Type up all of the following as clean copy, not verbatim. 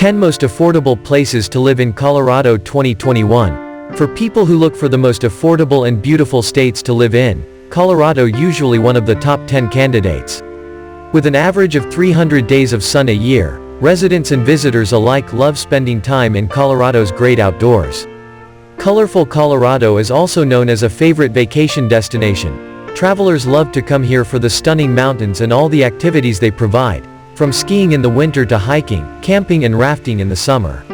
10 Most Affordable Places to Live in Colorado 2021. For people who look for the most affordable and beautiful states to live in, Colorado usually one of the top 10 candidates. With an average of 300 days of sun a year, residents and visitors alike love spending time in Colorado's great outdoors. Colorful Colorado is also known as a favorite vacation destination. Travelers love to come here for the stunning mountains and all the activities they provide, from skiing in the winter to hiking, camping and rafting in the summer.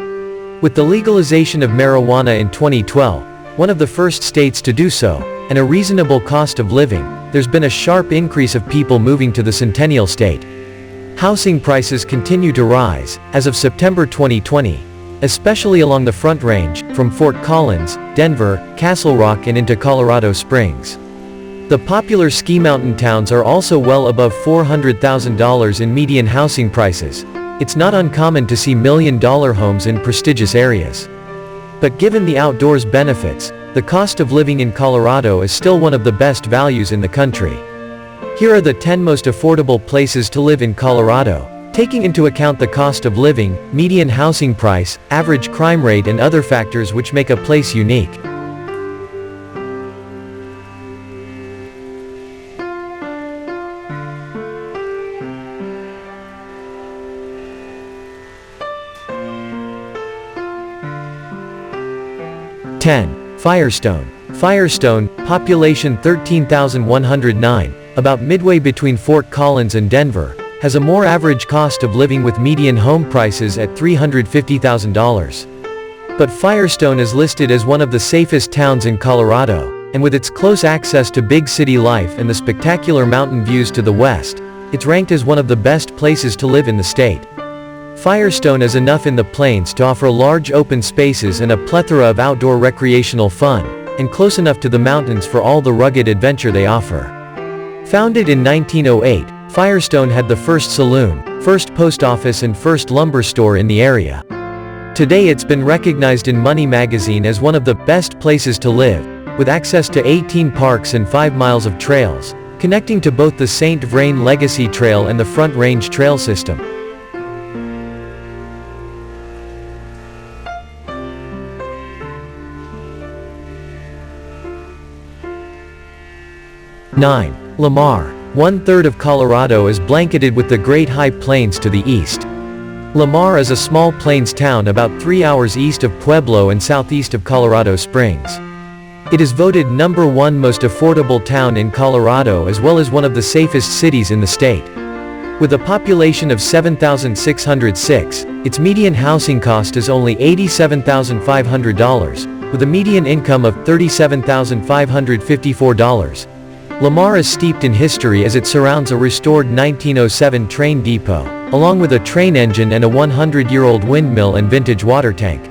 With the legalization of marijuana in 2012, one of the first states to do so, and a reasonable cost of living, there's been a sharp increase of people moving to the Centennial State. Housing prices continue to rise, as of September 2020, especially along the Front Range, from Fort Collins, Denver, Castle Rock and into Colorado Springs. The popular ski mountain towns are also well above $400,000 in median housing prices. It's not uncommon to see million-dollar homes in prestigious areas. But given the outdoors benefits, the cost of living in Colorado is still one of the best values in the country. Here are the 10 most affordable places to live in Colorado, taking into account the cost of living, median housing price, average crime rate and other factors which make a place unique. Firestone. Firestone, population 13,109, about midway between Fort Collins and Denver, has a more average cost of living with median home prices at $350,000. But Firestone is listed as one of the safest towns in Colorado, and with its close access to big city life and the spectacular mountain views to the west, it's ranked as one of the best places to live in the state. Firestone is enough in the plains to offer large open spaces and a plethora of outdoor recreational fun, and close enough to the mountains for all the rugged adventure they offer. Founded in 1908, Firestone had the first saloon, first post office and first lumber store in the area. Today it's been recognized in Money magazine as one of the best places to live, with access to 18 parks and 5 miles of trails, connecting to both the St. Vrain Legacy Trail and the Front Range Trail system. 9. Lamar. 1/3 of Colorado is blanketed with the Great High Plains to the east. Lamar is a small plains town about 3 hours east of Pueblo and southeast of Colorado Springs. It is voted number 1 most affordable town in Colorado as well as one of the safest cities in the state. With a population of 7,606, its median housing cost is only $87,500, with a median income of $37,554. Lamar is steeped in history as it surrounds a restored 1907 train depot, along with a train engine and a 100-year-old windmill and vintage water tank.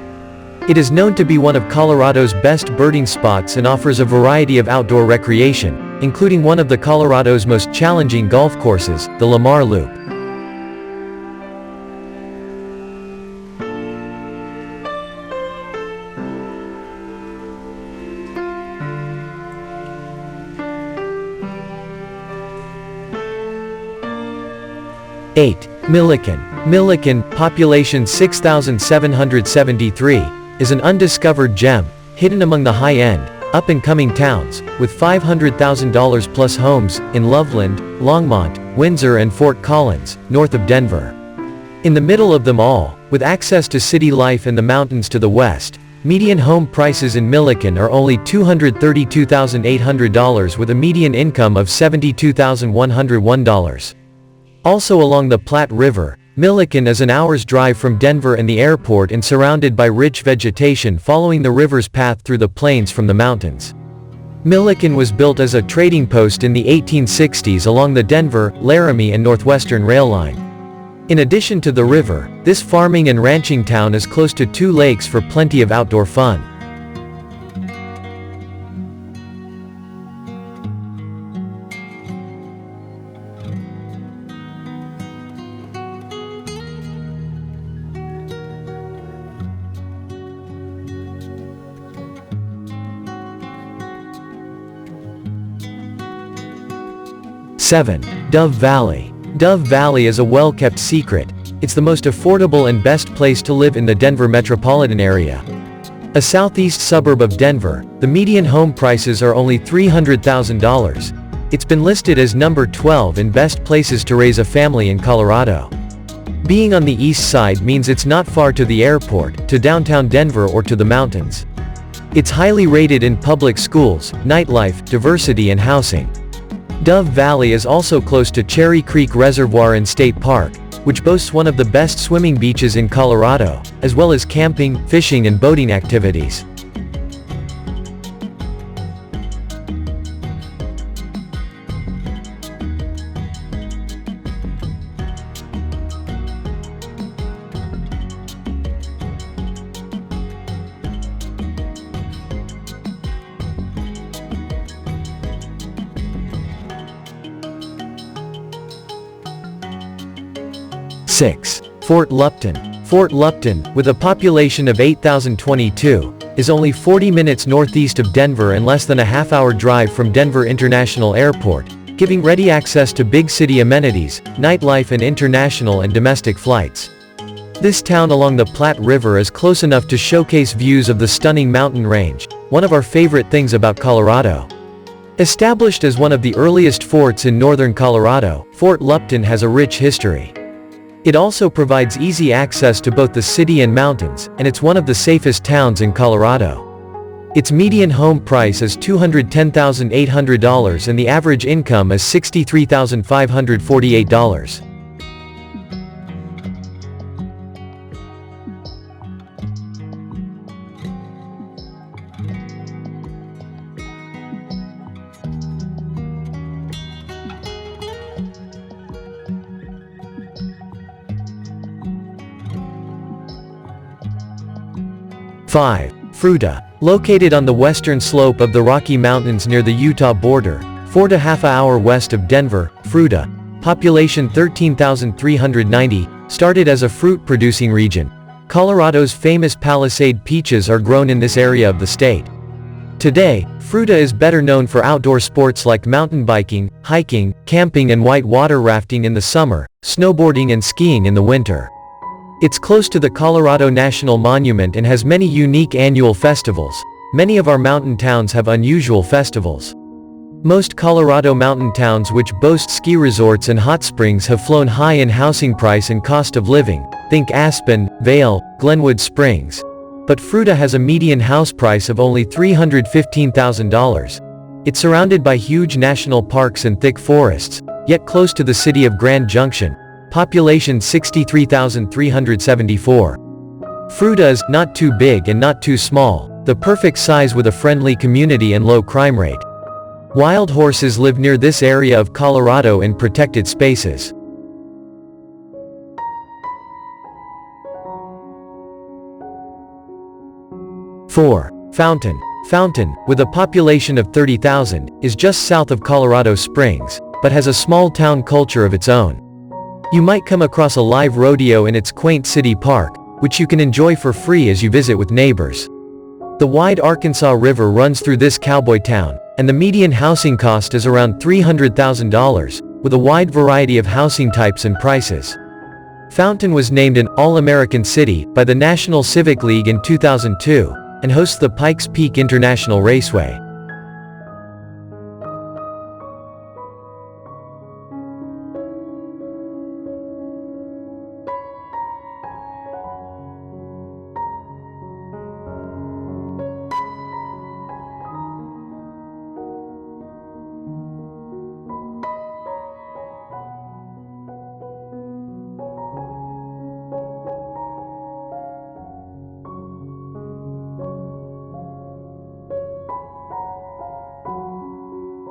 It is known to be one of Colorado's best birding spots and offers a variety of outdoor recreation, including one of the Colorado's most challenging golf courses, the Lamar Loop. Milliken. Milliken, population 6,773, is an undiscovered gem, hidden among the high-end, up-and-coming towns, with $500,000 plus homes, in Loveland, Longmont, Windsor and Fort Collins, north of Denver. In the middle of them all, with access to city life and the mountains to the west, median home prices in Milliken are only $232,800 with a median income of $72,101. Also along the Platte River, Milliken is an hour's drive from Denver and the airport and surrounded by rich vegetation following the river's path through the plains from the mountains. Milliken was built as a trading post in the 1860s along the Denver, Laramie and Northwestern Rail Line. In addition to the river, this farming and ranching town is close to 2 lakes for plenty of outdoor fun. Dove Valley. Dove Valley is a well-kept secret, It's the most affordable and best place to live in the Denver metropolitan area. A southeast suburb of Denver, the median home prices are only $300,000. It's been listed as number 12 in best places to raise a family in Colorado. Being on the east side means it's not far to the airport, to downtown Denver or to the mountains. It's highly rated in public schools, nightlife, diversity and housing. Dove Valley is also close to Cherry Creek Reservoir and State Park, which boasts one of the best swimming beaches in Colorado, as well as camping, fishing and boating activities. Six. Fort Lupton. Fort Lupton, with a population of 8,022, is only 40 minutes northeast of Denver and less than a half-hour drive from Denver International Airport, giving ready access to big city amenities, nightlife and international and domestic flights. This town along the Platte River is close enough to showcase views of the stunning mountain range, one of our favorite things about Colorado. Established as one of the earliest forts in northern Colorado, Fort Lupton has a rich history. It also provides easy access to both the city and mountains, and it's one of the safest towns in Colorado. Its median home price is $210,800 and the average income is $63,548. 5. Fruita. Located on the western slope of the Rocky Mountains near the Utah border, 4.5 hours west of Denver, Fruita, population 13,390, started as a fruit-producing region. Colorado's famous Palisade peaches are grown in this area of the state. Today, Fruita is better known for outdoor sports like mountain biking, hiking, camping and white water rafting in the summer, snowboarding and skiing in the winter. It's close to the Colorado National Monument and has many unique annual festivals. Many of our mountain towns have unusual festivals. Most Colorado mountain towns which boast ski resorts and hot springs have flown high in housing price and cost of living. Think Aspen, Vail, Glenwood Springs. But Fruita has a median house price of only $315,000. It's surrounded by huge national parks and thick forests, yet close to the city of Grand Junction. Population 63,374. Fruita is not too big and not too small, the perfect size with a friendly community and low crime rate. Wild horses live near this area of Colorado in protected spaces. Four. Fountain. Fountain, with a population of 30,000, is just south of Colorado Springs, but has a small town culture of its own. You might come across a live rodeo in its quaint city park, which you can enjoy for free as you visit with neighbors. The wide Arkansas River runs through this cowboy town, and the median housing cost is around $300,000, with a wide variety of housing types and prices. Fountain was named an All-American City by the National Civic League in 2002, and hosts the Pikes Peak International Raceway.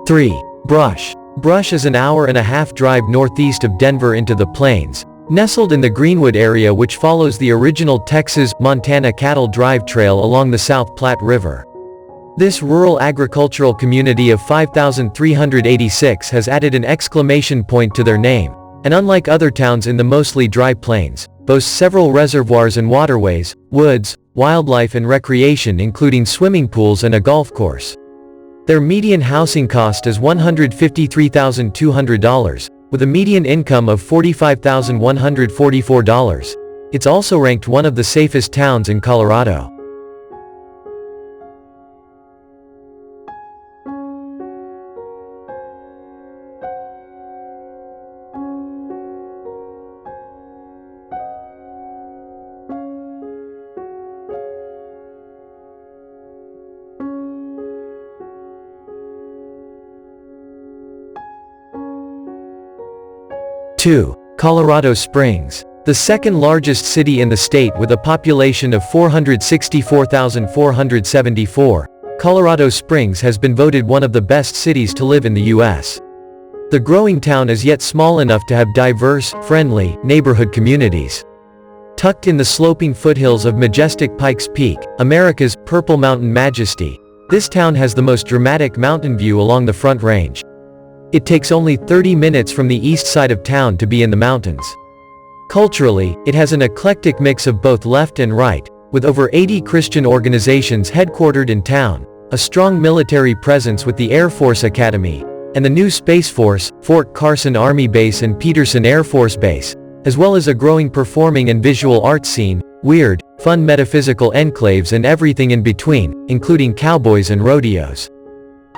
3. Brush. Brush is an hour-and-a-half drive northeast of Denver into the plains, nestled in the Greenwood area which follows the original Texas-Montana cattle drive trail along the South Platte River. This rural agricultural community of 5,386 has added an exclamation point to their name, and unlike other towns in the mostly dry plains, boasts several reservoirs and waterways, woods, wildlife and recreation including swimming pools and a golf course. Their median housing cost is $153,200, with a median income of $45,144. It's also ranked one of the safest towns in Colorado. 2. Colorado Springs. The second largest city in the state with a population of 464,474, Colorado Springs has been voted one of the best cities to live in the U.S. The growing town is yet small enough to have diverse, friendly, neighborhood communities. Tucked in the sloping foothills of majestic Pikes Peak, America's Purple Mountain Majesty, this town has the most dramatic mountain view along the Front Range. It takes only 30 minutes from the east side of town to be in the mountains. Culturally, it has an eclectic mix of both left and right, with over 80 Christian organizations headquartered in town, a strong military presence with the Air Force Academy, and the new Space Force, Fort Carson Army Base and Peterson Air Force Base, as well as a growing performing and visual arts scene, weird, fun metaphysical enclaves and everything in between, including cowboys and rodeos.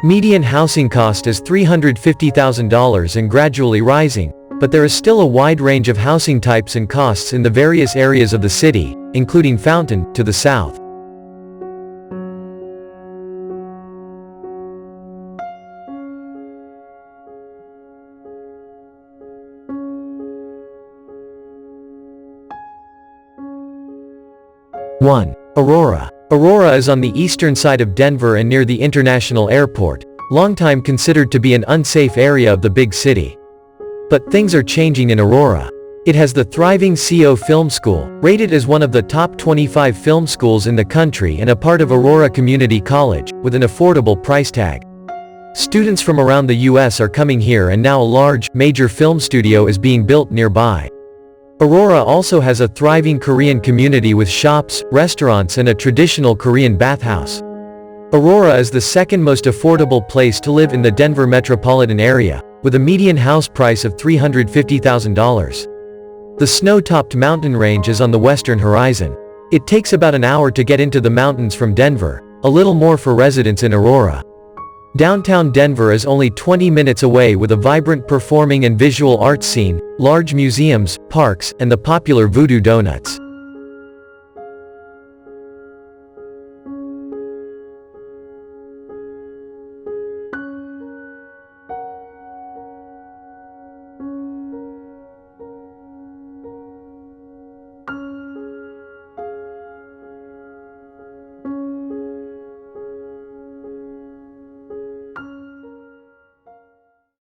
Median housing cost is $350,000 and gradually rising, but there is still a wide range of housing types and costs in the various areas of the city, including Fountain, to the south. One. Aurora. Aurora is on the eastern side of Denver and near the International Airport, long time considered to be an unsafe area of the big city. But things are changing in Aurora. It has the thriving CO Film School, rated as one of the top 25 film schools in the country and a part of Aurora Community College, with an affordable price tag. Students from around the U.S. are coming here and now a large, major film studio is being built nearby. Aurora also has a thriving Korean community with shops, restaurants and a traditional Korean bathhouse. Aurora is the second most affordable place to live in the Denver metropolitan area, with a median house price of $350,000. The snow-topped mountain range is on the western horizon. It takes about an hour to get into the mountains from Denver, a little more for residents in Aurora. Downtown Denver is only 20 minutes away with a vibrant performing and visual arts scene, large museums, parks, and the popular Voodoo Donuts.